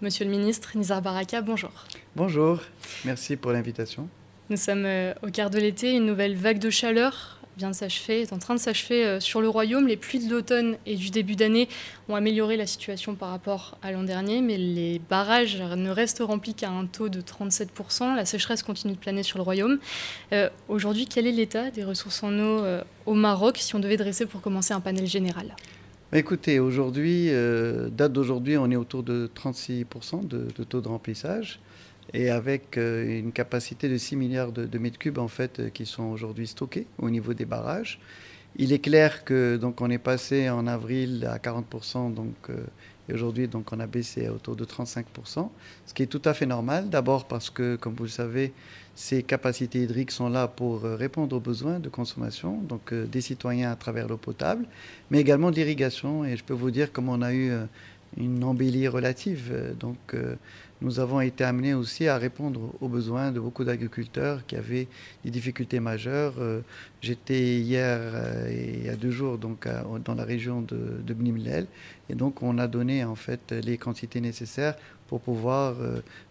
Monsieur le ministre, Nizar Baraka, bonjour. Bonjour, merci pour l'invitation. Nous sommes au quart de l'été, une nouvelle vague de chaleur vient de s'achever, est en train de s'achever sur le Royaume. Les pluies de l'automne et du début d'année ont amélioré la situation par rapport à l'an dernier, mais les barrages ne restent remplis qu'à un taux de 37%. La sécheresse continue de planer sur le Royaume. Aujourd'hui, quel est l'état des ressources en eau au Maroc, si on devait dresser pour commencer un panel général? Écoutez, aujourd'hui, date d'aujourd'hui, on est autour de 36% de taux de remplissage et avec une capacité de 6 milliards de mètres cubes en fait, qui sont aujourd'hui stockés au niveau des barrages. Il est clair que donc on est passé en avril à 40%, et aujourd'hui donc on a baissé à autour de 35%, ce qui est tout à fait normal. D'abord parce que, comme vous le savez, ces capacités hydriques sont là pour répondre aux besoins de consommation, donc des citoyens à travers l'eau potable, mais également de l'irrigation. Et je peux vous dire comme on a eu une embellie relative. Nous avons été amenés aussi à répondre aux besoins de beaucoup d'agriculteurs qui avaient des difficultés majeures. J'étais hier et il y a 2 jours dans la région de Bni Mellel, et donc on a donné en fait les quantités nécessaires pour pouvoir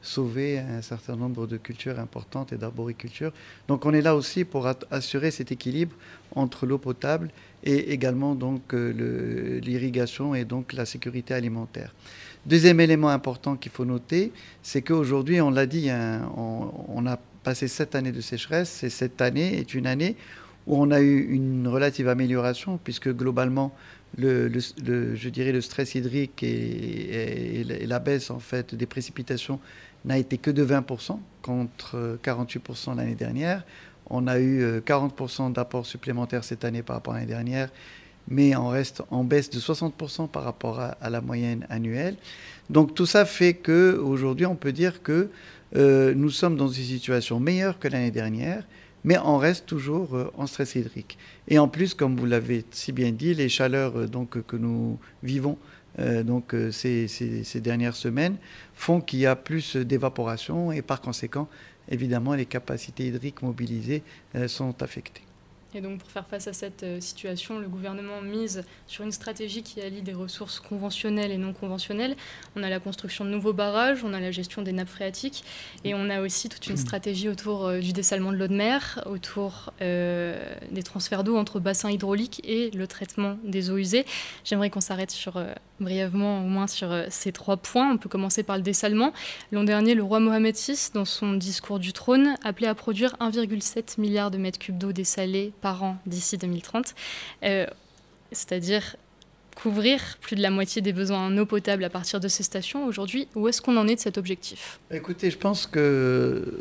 sauver un certain nombre de cultures importantes et d'arboriculture. Donc on est là aussi pour assurer cet équilibre entre l'eau potable et également l'irrigation et donc la sécurité alimentaire. Deuxième élément important qu'il faut noter, c'est qu'aujourd'hui, on l'a dit, hein, on a passé 7 années de sécheresse, et cette année est une année où on a eu une relative amélioration, puisque globalement, je dirais le stress hydrique et la baisse en fait, des précipitations n'a été que de 20% contre 48% l'année dernière. On a eu 40% d'apports supplémentaires cette année par rapport à l'année dernière, mais on reste en baisse de 60% par rapport à la moyenne annuelle. Donc tout ça fait qu'aujourd'hui, on peut dire que nous sommes dans une situation meilleure que l'année dernière, mais on reste toujours en stress hydrique. Et en plus, comme vous l'avez si bien dit, les chaleurs que nous vivons ces dernières semaines font qu'il y a plus d'évaporation et par conséquent, évidemment, les capacités hydriques mobilisées sont affectées. Et donc pour faire face à cette situation, le gouvernement mise sur une stratégie qui allie des ressources conventionnelles et non conventionnelles. On a la construction de nouveaux barrages, on a la gestion des nappes phréatiques et on a aussi toute une stratégie autour du dessalement de l'eau de mer, autour des transferts d'eau entre bassins hydrauliques et le traitement des eaux usées. J'aimerais qu'on s'arrête brièvement au moins sur ces 3 points. On peut commencer par le dessalement. L'an dernier, le roi Mohamed VI, dans son discours du trône, appelait à produire 1,7 milliard de mètres cubes d'eau dessalée par an d'ici 2030, c'est-à-dire couvrir plus de la moitié des besoins en eau potable à partir de ces stations. Aujourd'hui, où est-ce qu'on en est de cet objectif? Écoutez, je pense que,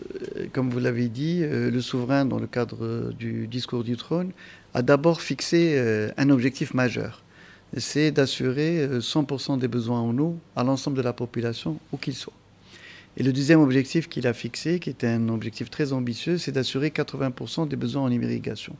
comme vous l'avez dit, le souverain, dans le cadre du discours du trône, a d'abord fixé un objectif majeur. C'est d'assurer 100% des besoins en eau à l'ensemble de la population, où qu'il soit. Et le deuxième objectif qu'il a fixé, qui était un objectif très ambitieux, c'est d'assurer 80% des besoins en irrigation.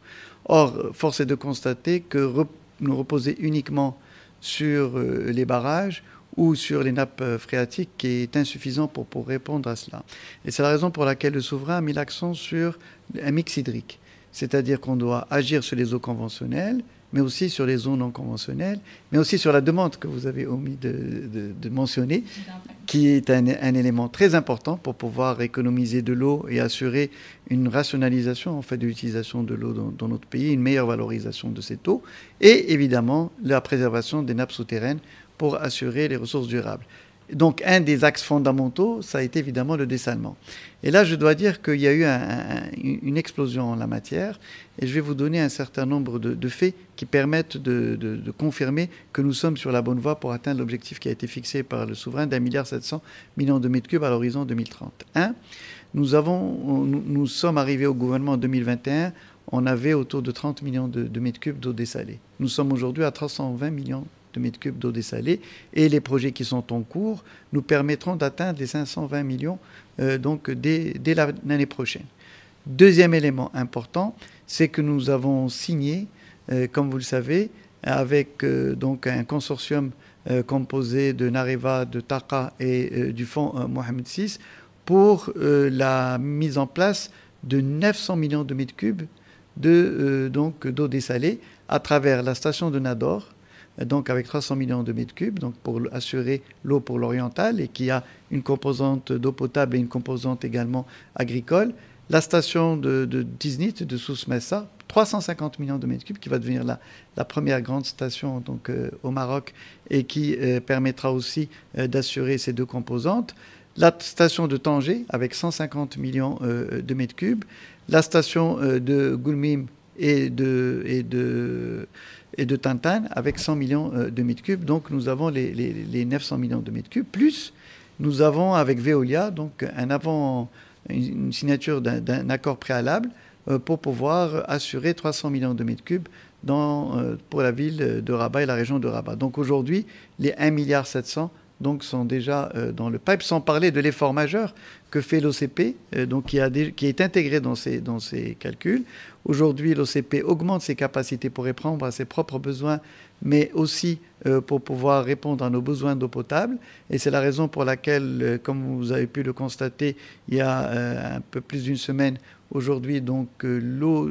Or, force est de constater que nous reposer uniquement sur les barrages ou sur les nappes phréatiques qui est insuffisant pour répondre à cela. Et c'est la raison pour laquelle le souverain a mis l'accent sur un mix hydrique. C'est-à-dire qu'on doit agir sur les eaux conventionnelles, mais aussi sur les eaux non conventionnelles, mais aussi sur la demande que vous avez omis de mentionner, qui est un élément très important pour pouvoir économiser de l'eau et assurer une rationalisation en fait, de l'utilisation de l'eau dans notre pays, une meilleure valorisation de cette eau, et évidemment la préservation des nappes souterraines pour assurer les ressources durables. Donc un des axes fondamentaux, ça a été évidemment le dessalement. Et là, je dois dire qu'il y a eu une explosion en la matière, et je vais vous donner un certain nombre de faits qui permettent de confirmer que nous sommes sur la bonne voie pour atteindre l'objectif qui a été fixé par le souverain d'1,7 milliard de mètres cubes à l'horizon 2030. Nous sommes arrivés au gouvernement en 2021, on avait autour de 30 millions de mètres cubes d'eau dessalée. Nous sommes aujourd'hui à 320 millions de mètres cubes d'eau dessalée, et les projets qui sont en cours nous permettront d'atteindre les 520 millions dès l'année prochaine. Deuxième élément important, c'est que nous avons signé, comme vous le savez, avec un consortium composé de Nareva, de TAQA et du fonds Mohamed VI pour la mise en place de 900 millions de mètres cubes d'eau dessalée à travers la station de Nador, donc avec 300 millions de mètres cubes, donc pour assurer l'eau pour l'oriental, et qui a une composante d'eau potable et une composante également agricole. La station de Tiznit, de Souss-Messa, 350 millions de mètres cubes, qui va devenir la première grande station donc, au Maroc, et qui permettra aussi d'assurer ces deux composantes. La station de Tanger, avec 150 millions de mètres cubes. La station de Goulmim et de Tintane, avec 100 millions de mètres cubes. Donc nous avons les 900 millions de mètres cubes. Plus, nous avons avec Veolia donc, une signature d'un accord préalable pour pouvoir assurer 300 millions de mètres cubes pour la ville de Rabat et la région de Rabat. Donc aujourd'hui, les 1,7 milliard donc sont déjà dans le pipe, sans parler de l'effort majeur que fait l'OCP, donc qui est intégré dans ces calculs. Aujourd'hui, l'OCP augmente ses capacités pour répondre à ses propres besoins, mais aussi pour pouvoir répondre à nos besoins d'eau potable. Et c'est la raison pour laquelle, comme vous avez pu le constater, il y a un peu plus d'une semaine, aujourd'hui, donc l'eau